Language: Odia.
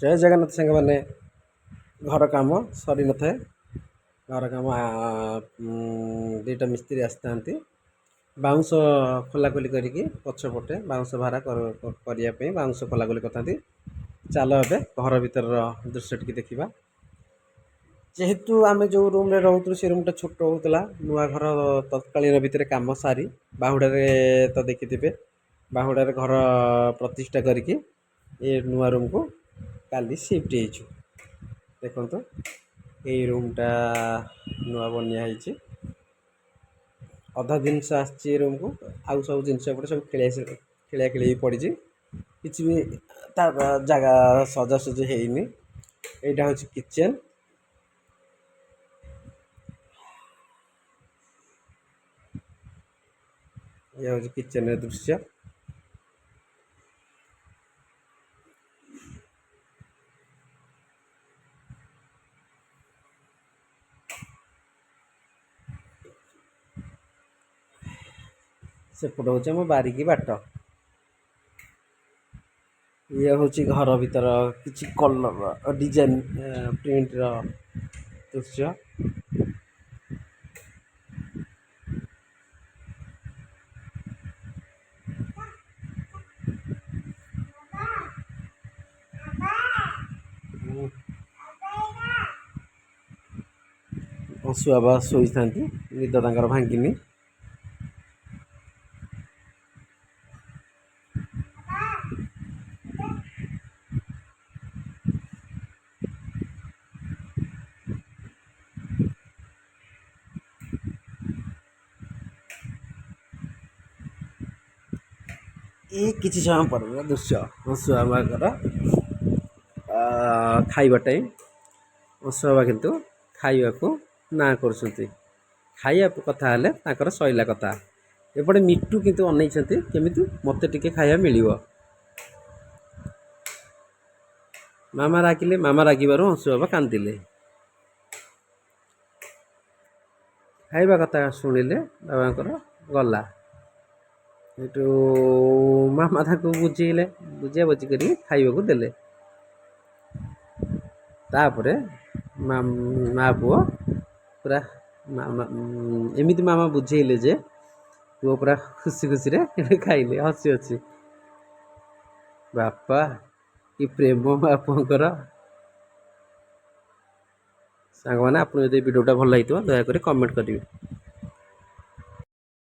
ଜୟ ଜଗନ୍ନାଥ ସାଙ୍ଗମାନେ। ଘର କାମ ସରି ନଥାଏ। ଘର କାମ ଦୁଇଟା ମିସ୍ତ୍ରୀ ଆସିଥାନ୍ତି ବାଉଁଶ ଖୋଲାଖୋଲି କରିକି ପଛପଟେ ବାଉଁଶ ଭାରା କରିବା ପାଇଁ ବାଉଁଶ ଖୋଲାଖୋଲି କରିଥାନ୍ତି। ଚାଲ ଏବେ ଘର ଭିତରର ଦୃଶ୍ୟ ଟିକେ ଦେଖିବା। ଯେହେତୁ ଆମେ ଯେଉଁ ରୁମ୍ରେ ରହୁଥିଲୁ ସେ ରୁମ୍ଟା ଛୋଟ ହେଉଥିଲା, ନୂଆ ଘର ତତ୍କାଳୀନ ଭିତରେ କାମ ସାରି ବାହୁଡ଼ାରେ ତ ଦେଖିଥିବେ, ବାହୁଡ଼ାରେ ଘର ପ୍ରତିଷ୍ଠା କରିକି ଏ ନୂଆ ରୁମ୍କୁ କାଲି ସିଫ୍ଟ ହେଇଛୁ। ଦେଖନ୍ତୁ ଏଇ ରୁମ୍ଟା ନୂଆ ବନିଆ ହେଇଛି। ଅଧା ଜିନିଷ ଆସିଛି ଏ ରୁମ୍କୁ, ଆଉ ସବୁ ଜିନିଷ ଏପଟେ ସବୁ ଖେଳିଆ ଖେଳି ପଡ଼ିଛି। କିଛି ବି ତା ଜାଗା ସଜାସଜି ହେଇନି। ଏଇଟା ହେଉଛି କିଚେନ୍। ଇଏ ହେଉଛି କିଚେନ୍ର ଦୃଶ୍ୟ। ସେପଟ ହେଉଛି ଆମ ବାରିକି ବାଟ। ଇଏ ହେଉଛି ଘର ଭିତର କିଛି କଲର ଡିଜାଇନ ପ୍ରିଣ୍ଟର ଦୃଶ୍ୟ। ଅଂଶୁ ବାବା ଶୋଇଥାନ୍ତି, ନିଦ ତାଙ୍କର ଭାଙ୍ଗିନି। ଏଇ କିଛି ସମୟ ପରେ ଦୃଶ୍ୟ, ଅଂଶୁ ବାବାଙ୍କର ଖାଇବା ଟାଇମ୍। ଅଂଶୁ ବାବା କିନ୍ତୁ ଖାଇବାକୁ ନାଁ କରୁଛନ୍ତି। ଖାଇବା କଥା ହେଲେ ତାଙ୍କର ସଇଲା କଥା। ଏପଟେ ମିଟୁ କିନ୍ତୁ ଅନେଇଛନ୍ତି କେମିତି ମୋତେ ଟିକେ ଖାଇବା ମିଳିବ। ମାମା ରାଗିଲେ, ମାମା ରାଗିବାରୁ ଅଂଶୁ ବାବା କାନ୍ଦିଲେ। ଖାଇବା କଥା ଶୁଣିଲେ ବାବାଙ୍କର ଗଲା। ସେଇଠୁ ମାମା ତାଙ୍କୁ ବୁଝେଇଲେ, ବୁଝି କରି ଖାଇବାକୁ ଦେଲେ। ତାପରେ ମା ପୁଅ ପୁରା ଏମିତି ମାମା ବୁଝେଇଲେ ଯେ ପୁଅ ପୁରା ଖୁସି ଖୁସିରେ ଖାଇଲେ। ହସି ହସି ବାପା କି ପ୍ରେମ ମା ପୁଅଙ୍କର। ସାଙ୍ଗମାନେ, ଆପଣଙ୍କୁ ଯଦି ଭିଡ଼ିଓଟା ଭଲ ଲାଗିଥିବ ଦୟାକରି କମେଣ୍ଟ କରିବେ।